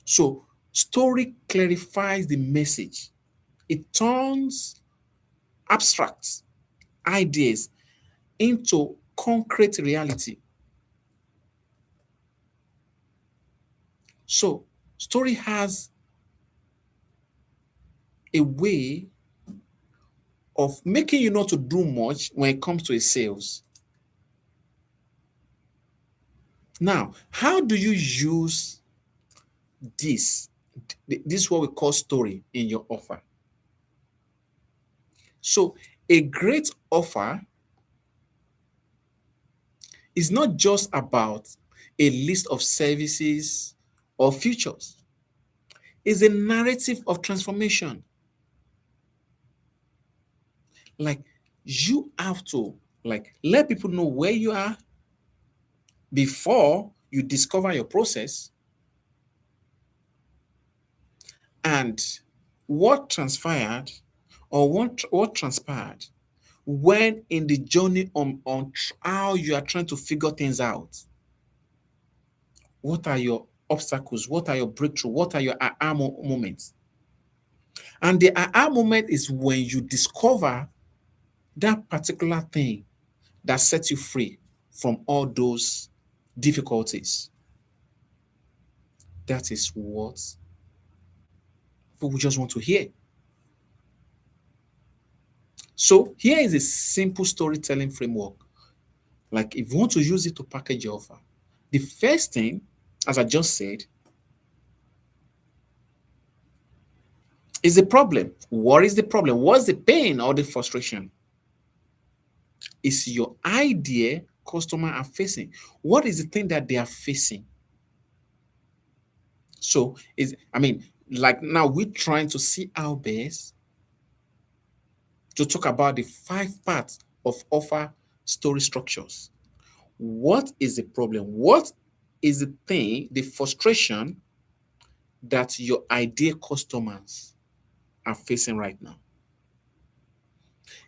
So, story clarifies the message, it turns abstract ideas into concrete reality. So, story has a way of making you not to do much when it comes to a sales. Now, how do you use this? This is what we call story in your offer. So, a great offer is not just about a list of services or features. It's a narrative of transformation. Like, you have to like let people know where you are before you discover your process and what transpired or what transpired when in the journey on how you are trying to figure things out. What are your obstacles? What are your breakthrough? What are your aha moments? And the aha moment is when you discover that particular thing that sets you free from all those difficulties. That is what people just want to hear. So here is a simple storytelling framework. Like if you want to use it to package your offer, the first thing, as I just said, is the problem. What is the problem? What's the pain or the frustration? Is your idea customer are facing? What is the thing that they are facing? So like now we're trying to see our best to talk about the 5 parts of offer story structures. What is the problem? What is the thing, the frustration that your ideal customers are facing right now?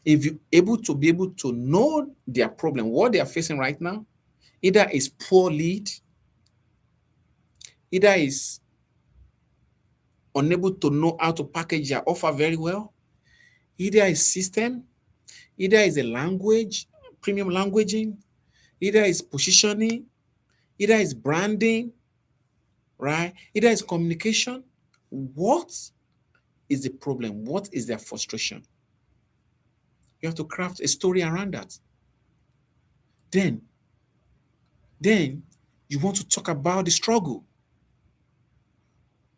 If you're able to know their problem, what they are facing right now, either is poor lead, either is unable to know how to package their offer very well, either is system, either is a language, premium languaging, either is positioning, either is branding, right? Either is communication. What is the problem? What is their frustration? You have to craft a story around that. Then, then you want to talk about the struggle.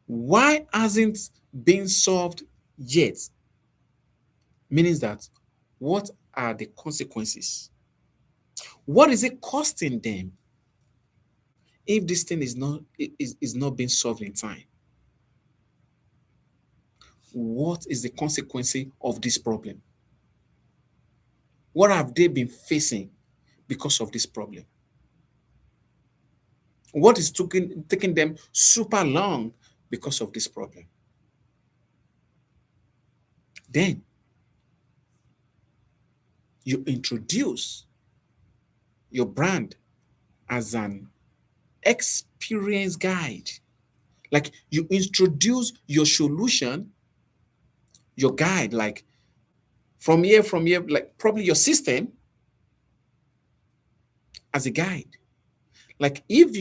Why hasn't been solved yet? Meaning that what are the consequences? What is it costing them if this thing is not being solved in time? What is the consequence of this problem? What have they been facing because of this problem? What is taking them super long because of this problem? Then you introduce your brand as an experience guide. Like you introduce your solution, your guide, like from here, like probably your system as a guide. Like if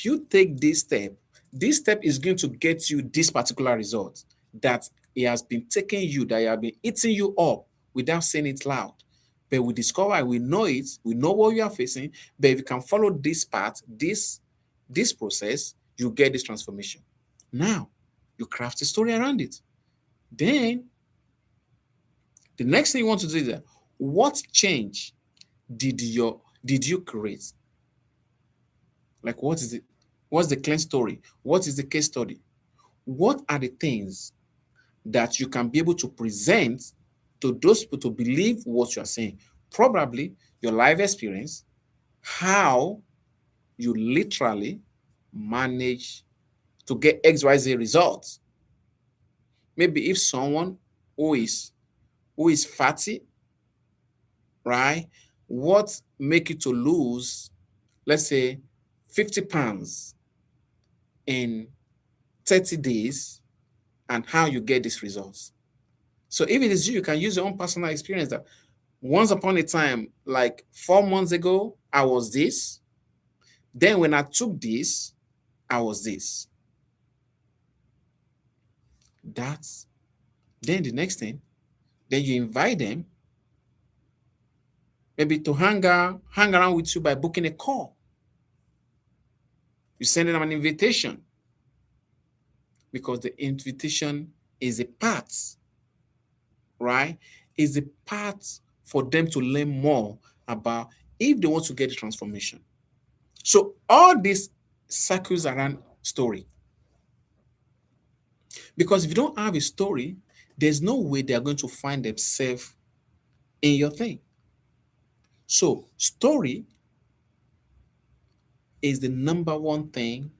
you take this step is going to get you this particular result that it has been taking you, that it has been eating you up without saying it loud. But we discover, we know it, we know what you are facing. But if you can follow this path, this process, you get this transformation. Now, you craft a story around it. Then, the next thing you want to do is that, what change did you create? Like, what is it? What's the clean story? What is the case study? What are the things that you can be able to present to those people to believe what you are saying? Probably your life experience, how you literally manage to get XYZ results. Maybe if someone who is fatty, right? What make you to lose, let's say, 50 pounds in 30 days, and how you get these results. So if it is you, you can use your own personal experience that once upon a time, like 4 months ago, I was this. Then when I took this, I was this. That's then the next thing. Then you invite them maybe to hang around with you by booking a call. You send them an invitation because the invitation is a part, right? Is a part for them to learn more about if they want to get the transformation. So all this circles around story. Because if you don't have a story, there's no way they are going to find themselves in your thing. So story is the number one thing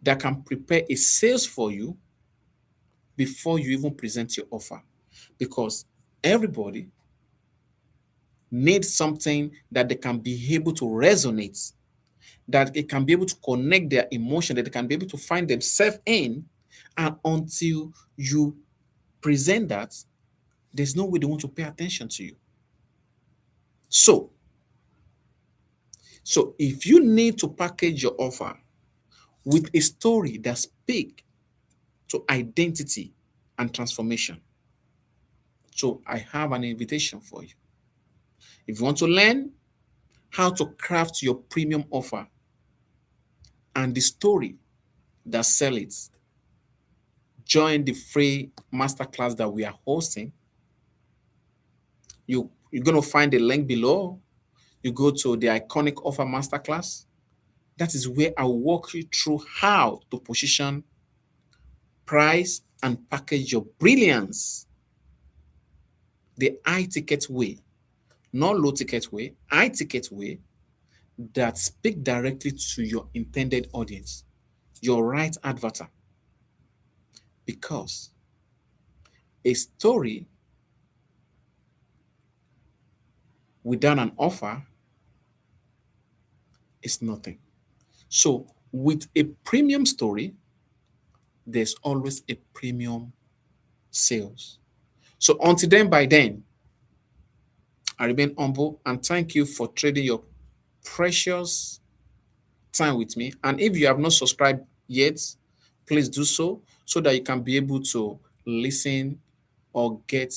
that can prepare a sales for you before you even present your offer. Because everybody needs something that they can be able to resonate, that they can be able to connect their emotion, that they can be able to find themselves in. And until you present that, there's no way they want to pay attention to you. So if you need to package your offer, with a story that speaks to identity and transformation. So I have an invitation for you. If you want to learn how to craft your premium offer and the story that sell it, join the free masterclass that we are hosting. You're going to find the link below. You go to the iconic offer masterclass. That is where I walk you through how to position, price, and package your brilliance the high ticket way, not low ticket way, high ticket way that speak directly to your intended audience, your right avatar. Because a story without an offer is nothing. So with a premium story, there's always a premium sales. So until then, by then, I remain humble and thank you for trading your precious time with me. And if you have not subscribed yet, please do so that you can be able to listen or get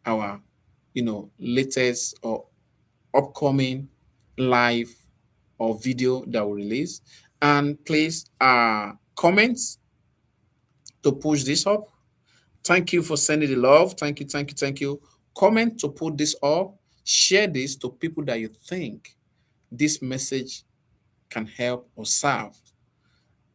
our latest or upcoming live or video that we release. And please comments to push this up. Thank you for sending the love. Thank you, thank you, thank you. Comment to put this up. Share this to people that you think this message can help or serve.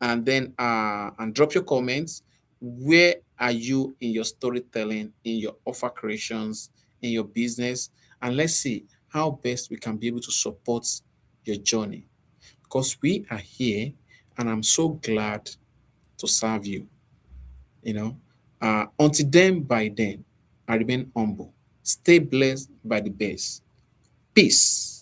And then and drop your comments. Where are you in your storytelling, in your offer creations, in your business? And let's see how best we can be able to support your journey. Because we are here and I'm so glad to serve you. You know, until then, by then, I remain humble. Stay blessed by the best. Peace.